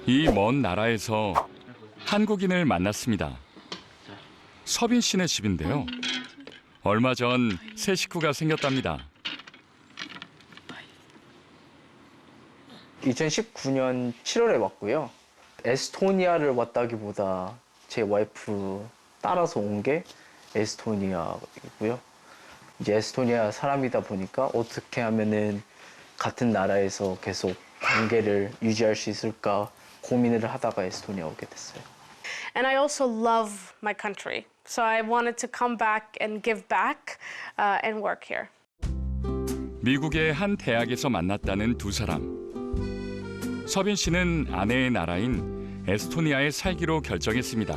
이 먼 나라에서 한국인을 만났습니다. 서빈 씨네 집인데요. 얼마 전 새 식구가 생겼답니다. 2019년 7월에 왔고요. 에스토니아를 왔다기보다 제 와이프 따라서 온 게 에스토니아이고요. 이제 에스토니아 사람이다 보니까 어떻게 하면은 같은 나라에서 계속 관계를 유지할 수 있을까 고민을 하다가 에스토니아 오게 됐어요. And I also love my country. So I wanted to come back and give back and work here. 미국의 한 대학에서 만났다는 두 사람. 서빈 씨는 아내의 나라인 에스토니아에 살기로 결정했습니다.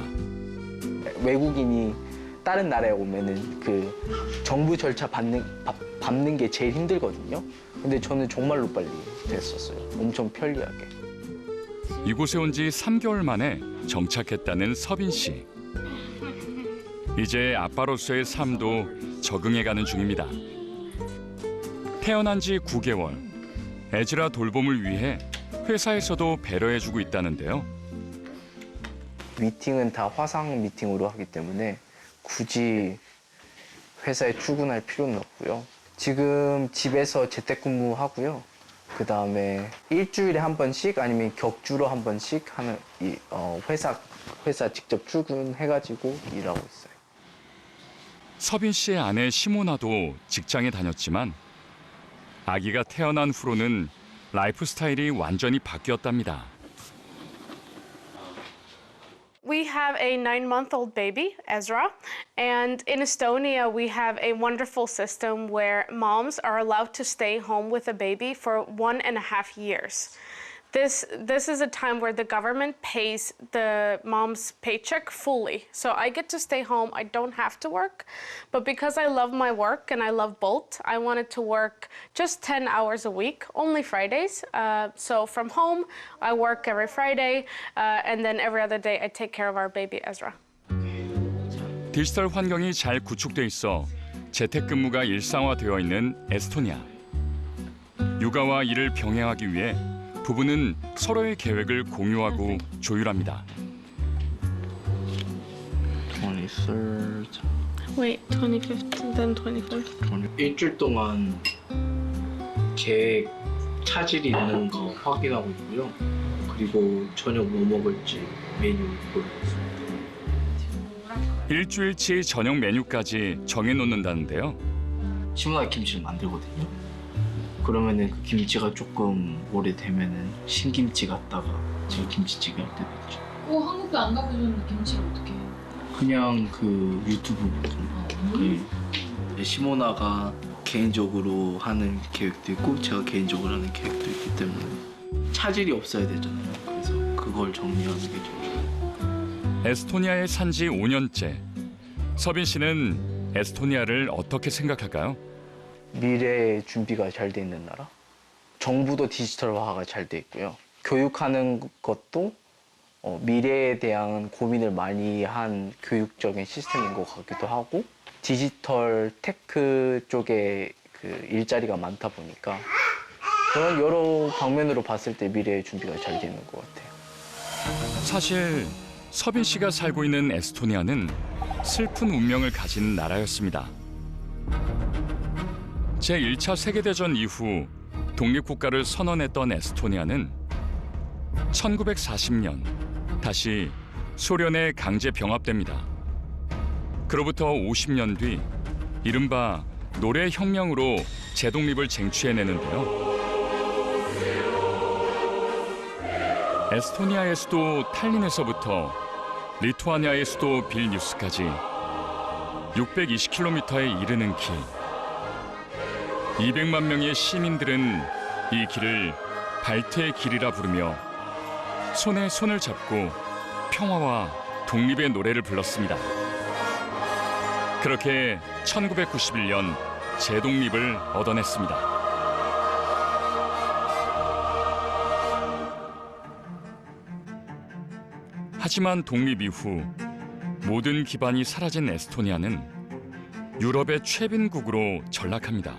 외국인이 다른 나라에 오면은 그 정부 절차 밟는 게 제일 힘들거든요. 근데 저는 정말로 빨리 됐었어요. 엄청 편리하게. 이곳에 온 지 3개월 만에 정착했다는 서빈 씨. 이제 아빠로서의 삶도 적응해가는 중입니다. 태어난 지 9개월, 에즈라 돌봄을 위해 회사에서도 배려해주고 있다는데요. 미팅은 다 화상 미팅으로 하기 때문에 굳이 회사에 출근할 필요는 없고요. 지금 집에서 재택근무하고요. 그 다음에 일주일에 한 번씩 아니면 격주로 한 번씩 하는 회사 직접 출근해가지고 일하고 있어요. 서빈 씨의 아내 시모나도 직장에 다녔지만 아기가 태어난 후로는 라이프 스타일이 완전히 바뀌었답니다. We have a 9-month-old baby, Ezra, and in Estonia we have a wonderful system where moms are allowed to stay home with a baby for 1.5 years. This is a time where the government pays the mom's paycheck fully. So I get to stay home, I don't have to work. But because I love my work and I love Bolt, I wanted to work just 10 hours a week, only Fridays. So from home, I work every Friday, and then every other day I take care of our baby, Ezra. 디지털 환경이 잘 구축돼 있어 재택근무가 일상화되어 있는 에스토니아. 육아와 일을 병행하기 위해 부부는 서로의 계획을 공유하고 조율합니다. 23rd. Wait, 25th, then 24th. 일주일 동안 계획 차질이 있는 거 확인하고 있고요. 그리고 저녁 뭐 먹을지 메뉴 보고 있습니다. 일주일치 저녁 메뉴까지 정해놓는다는데요. 시문화 김치를 만들거든요. 그러면은 그 김치가 조금 오래되면은 신김치 갖다가 제가 김치찌개 할 때도 있죠. 한국도 안 가보셨는데 김치를 어떻게 해요? 그냥 그 유튜브 보고 시모나가 개인적으로 하는 계획도 있고 제가 개인적으로 하는 계획도 있기 때문에 차질이 없어야 되잖아요. 그래서 그걸 정리하는 게 제일 좋아요. 에스토니아에 산 지 5년째. 서빈 씨는 에스토니아를 어떻게 생각할까요? 미래의 준비가 잘 돼 있는 나라. 정부도 디지털화가 잘 돼 있고요. 교육하는 것도 미래에 대한 고민을 많이 한 교육적인 시스템인 것 같기도 하고 디지털 테크 쪽에 그 일자리가 많다 보니까 그런 여러 방면으로 봤을 때 미래의 준비가 잘 돼 있는 것 같아요. 사실 서빈 씨가 살고 있는 에스토니아는 슬픈 운명을 가진 나라였습니다. 제1차 세계대전 이후 독립국가를 선언했던 에스토니아는 1940년 다시 소련에 강제 병합됩니다. 그로부터 50년 뒤 이른바 노래혁명으로 재독립을 쟁취해내는데요. 에스토니아의 수도 탈린에서부터 리투아니아의 수도 빌뉴스까지 620km에 이르는 길. 200만 명의 시민들은 이 길을 발트의 길이라 부르며 손에 손을 잡고 평화와 독립의 노래를 불렀습니다. 그렇게 1991년 재독립을 얻어냈습니다. 하지만 독립 이후 모든 기반이 사라진 에스토니아는 유럽의 최빈국으로 전락합니다.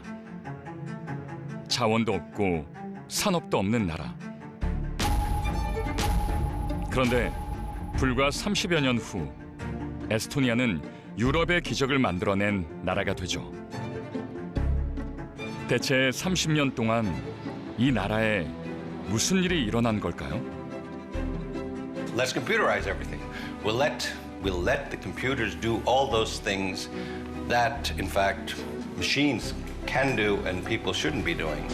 자원도 없고 산업도 없는 나라. 그런데 불과 30여 년 후 에스토니아는 유럽의 기적을 만들어낸 나라가 되죠. 대체 30년 동안 이 나라에 무슨 일이 일어난 걸까요? Let's computerize everything. We'll let the computers do all those things that, in fact, machines can do and people shouldn't be doing.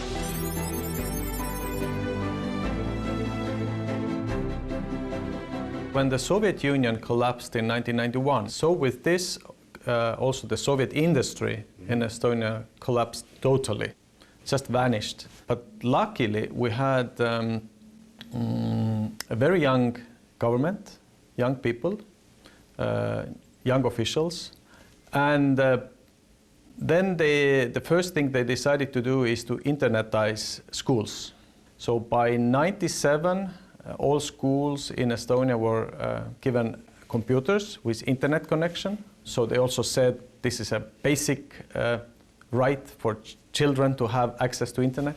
When the Soviet Union collapsed in 1991, so with this, also the Soviet industry in Estonia collapsed totally, just vanished. But luckily, we had a very young government, young people, young officials, and then the first thing they decided to do is to internetize schools. So by '97, all schools in Estonia were given computers with internet connection. So they also said this is a basic right for children to have access to internet.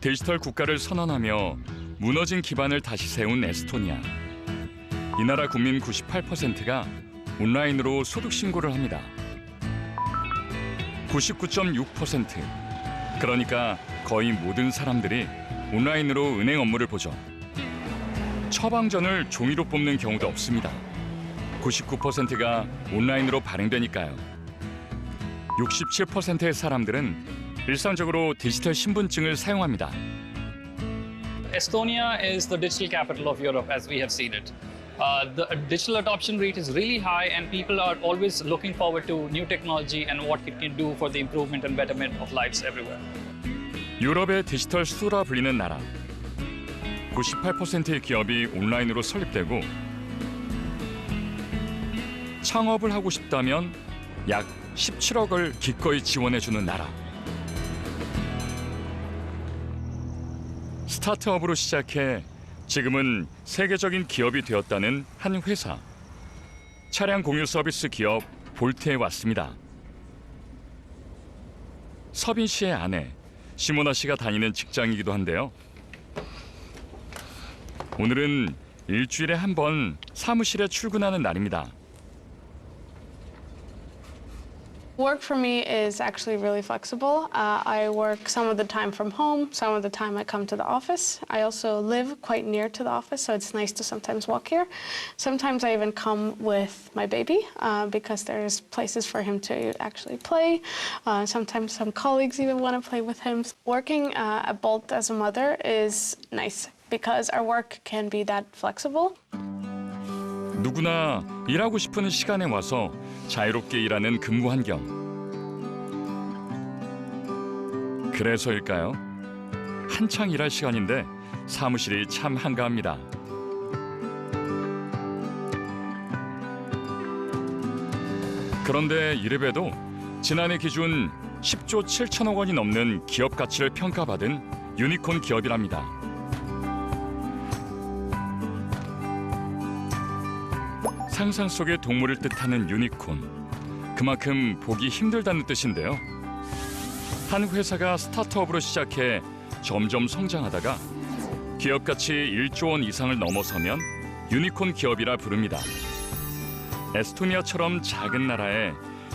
디지털 국가를 선언하며 무너진 기반을 다시 세운 에스토니아. 이 나라 국민 98%가 온라인으로 소득 신고를 합니다. 99.6%. 그러니까 거의 모든 사람들이 온라인으로 은행 업무를 보죠. 처방전을 종이로 뽑는 경우도 없습니다. 99%가 온라인으로 발행되니까요. 67%의 사람들은 일상적으로 디지털 신분증을 사용합니다. Estonia is the digital capital of Europe, as we have seen it. The digital adoption rate is really high, and people are always looking forward to new technology and what it can do for the improvement and betterment of lives everywhere. 유럽의 디지털 수도라 불리는 나라. 98%의 기업이 온라인으로 설립되고 창업을 하고 싶다면 약 17억을 기꺼이 지원해주는 나라. 스타트업으로 시작해 지금은 세계적인 기업이 되었다는 한 회사. 차량 공유 서비스 기업 볼트에 왔습니다. 서빈 씨의 아내 시모나 씨가 다니는 직장이기도 한데요. 오늘은 일주일에 한 번 사무실에 출근하는 날입니다. Work for me is actually really flexible. I work some of the time from home, some of the time I come to the office. I also live quite near to the office, so it's nice to sometimes walk here. Sometimes I even come with my baby because there's places for him to actually play. Sometimes some colleagues even want to play with him. Working at Bolt as a mother is nice because our work can be that flexible. 누구나 일하고 싶은 시간에 와서 자유롭게 일하는 근무 환경. 그래서일까요? 한창 일할 시간인데 사무실이 참 한가합니다. 그런데 이래봬도 지난해 기준 10조 7천억 원이 넘는 기업 가치를 평가받은 유니콘 기업이랍니다. 상상 속의 동물을 뜻하는 유니콘. 그만큼 보기 힘들다는 뜻인데요. 한 회사가 스타트업으로 시작해 점점 성장하다가 기업 가치 1조 원 이상을 넘어서면 유니콘 기업이라 부릅니다. 에스토니아처럼 작은 나라에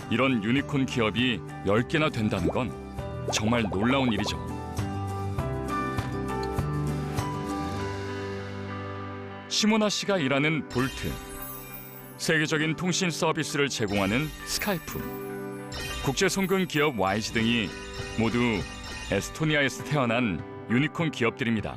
이런 유니콘 기업이 10개나 된다는 건 정말 놀라운 일이죠. 시모나 씨가 일하는 볼트. 세계적인 통신 서비스를 제공하는 스카이프, 국제 송금 기업 YG 등이 모두 에스토니아에서 태어난 유니콘 기업들입니다.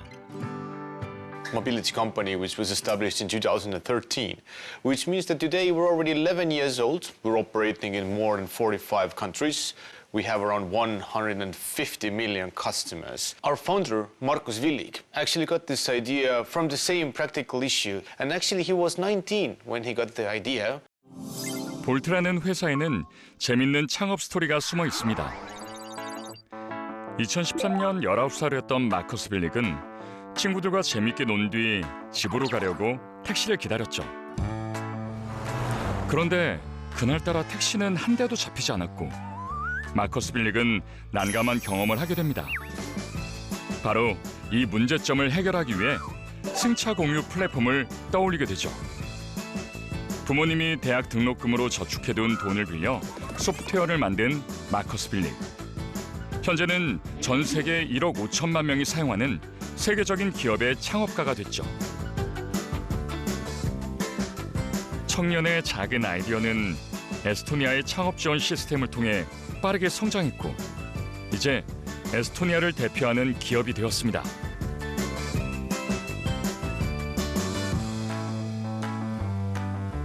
Mobility company which was established in 2013, which means that today we're already 11 years old. We're operating in more than 45 countries. We have around 150 million customers. Our founder, Markus Willig, actually got this idea from the same practical issue. And actually he was 19 when he got the idea. 볼트라는 회사에는 재밌는 창업 스토리가 숨어 있습니다. 2013년 19살이었던 마커스 빌릭은 친구들과 재밌게 논 뒤 집으로 가려고 택시를 기다렸죠. 그런데 그날따라 택시는 한 대도 잡히지 않았고 마커스 빌릭은 난감한 경험을 하게 됩니다. 바로 이 문제점을 해결하기 위해 승차 공유 플랫폼을 떠올리게 되죠. 부모님이 대학 등록금으로 저축해둔 돈을 빌려 소프트웨어를 만든 마커스 빌릭. 현재는 전 세계 1억 5천만 명이 사용하는 세계적인 기업의 창업가가 됐죠. 청년의 작은 아이디어는 에스토니아의 창업 지원 시스템을 통해 빠르게 성장했고 이제 에스토니아를 대표하는 기업이 되었습니다.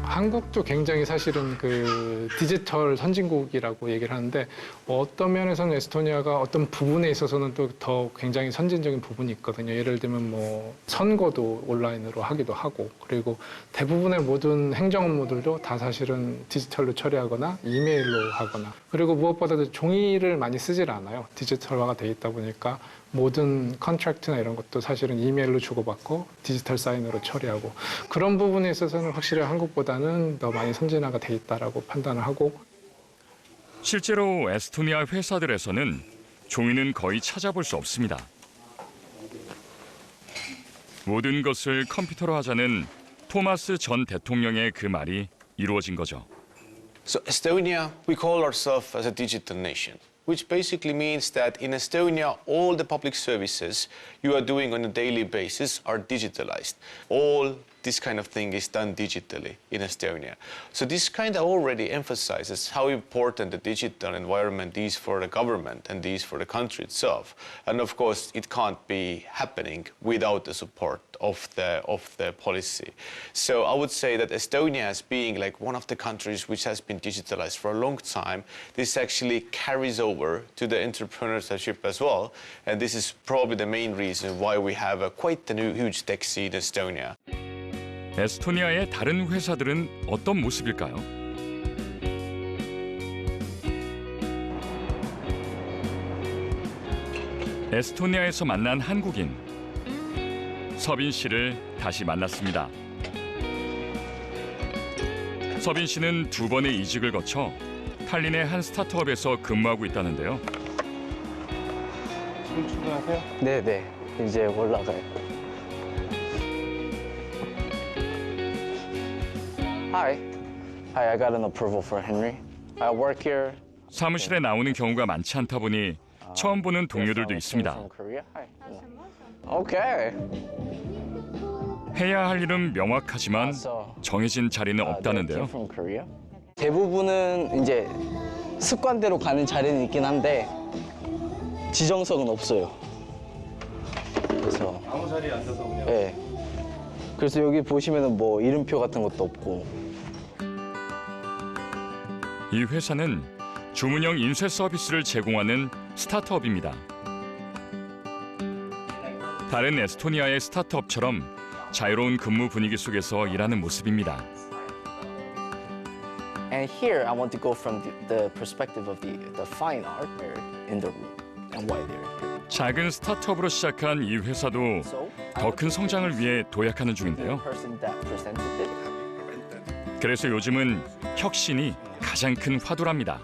한국도 굉장히 사실은 그 디지털 선진국이라고 얘기를 하는데 어떤 면에서는 에스토니아가 어떤 부분에 있어서는 또 더 굉장히 선진적인 부분이 있거든요. 예를 들면 뭐 선거도 온라인으로 하기도 하고 그리고 대부분의 모든 행정 업무들도 다 사실은 디지털로 처리하거나 이메일로 하거나 그리고 무엇보다도 종이를 많이 쓰질 않아요. 디지털화가 돼 있다 보니까 모든 컨트랙트나 이런 것도 사실은 이메일로 주고받고 디지털 사인으로 처리하고 그런 부분에 있어서는 확실히 한국보다는 더 많이 선진화가 돼 있다라고 판단을 하고 실제로 에스토니아 회사들에서는 종이는 거의 찾아볼 수 없습니다. 모든 것을 컴퓨터로 하자는 토마스 전 대통령의 그 말이 이루어진 거죠. So Estonia, we call ourselves as a digital nation, which basically means that in Estonia, all the public services you are doing on a daily basis are digitalized. All this kind of thing is done digitally in Estonia. So this kind of already emphasizes how important the digital environment is for the government and is for the country itself. And of course, it can't be happening without the support of the policy. So I would say that Estonia, as being like one of the countries which has been digitalized for a long time, this actually carries over to the entrepreneurship as well. And this is probably the main reason why we have quite a huge tech scene in Estonia. 에스토니아의 다른 회사들은 어떤 모습일까요? 에스토니아에서 만난 한국인 서빈 씨를 다시 만났습니다. 서빈 씨는 2번의 이직을 거쳐 탈린의 한 스타트업에서 근무하고 있다는데요. 지금 출근하세요? 네네. 이제 올라가요. Hi, I got an approval for Henry. I work here. 사무실에 나오는 경우가 많지 않다 보니 처음 보는 동료들도 있습니다. Okay. 해야 할 일은 명확하지만 정해진 자리는 없다는데요. 대부분은 이제 습관대로 가는 자리는 있긴 한데 지정석은 없어요. 그래서 아무 자리에 앉아서 그냥. 네. 그래서 여기 보시면은 뭐 이름표 같은 것도 없고. 이 회사는 주문형 인쇄 서비스를 제공하는 스타트업입니다. 다른 에스토니아의 스타트업처럼 자유로운 근무 분위기 속에서 일하는 모습입니다. And here I want to go from the perspective of the fine art in the room and why they're here. 작은 스타트업으로 시작한 이 회사도 더 큰 성장을 위해 도약하는 중인데요. 그래서 요즘은 혁신이 가장 큰 화두랍니다.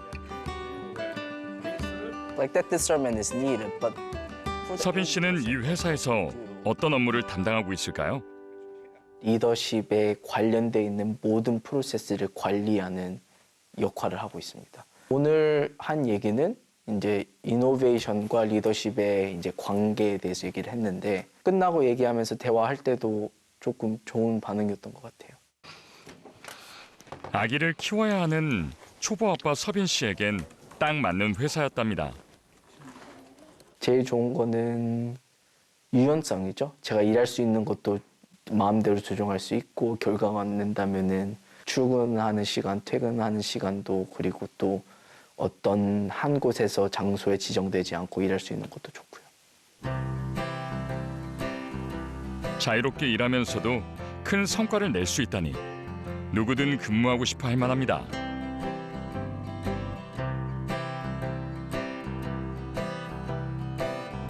서빈 씨는 이 회사에서 어떤 업무를 담당하고 있을까요? 리더십에 관련돼 있는 모든 프로세스를 관리하는 역할을 하고 있습니다. 오늘 한 얘기는 이제 이노베이션과 리더십의 이제 관계에 대해서 얘기를 했는데 끝나고 얘기하면서 대화할 때도 조금 좋은 반응이었던 것 같아요. 아기를 키워야 하는 초보 아빠 서빈 씨에겐 딱 맞는 회사였답니다. 제일 좋은 거는 유연성이죠. 제가 일할 수 있는 것도 마음대로 조정할 수 있고 결과가 안 낸다면은 출근하는 시간, 퇴근하는 시간도 그리고 또 어떤 한 곳에서 장소에 지정되지 않고 일할 수 있는 것도 좋고요. 자유롭게 일하면서도 큰 성과를 낼 수 있다니 누구든 근무하고 싶어 할 만합니다.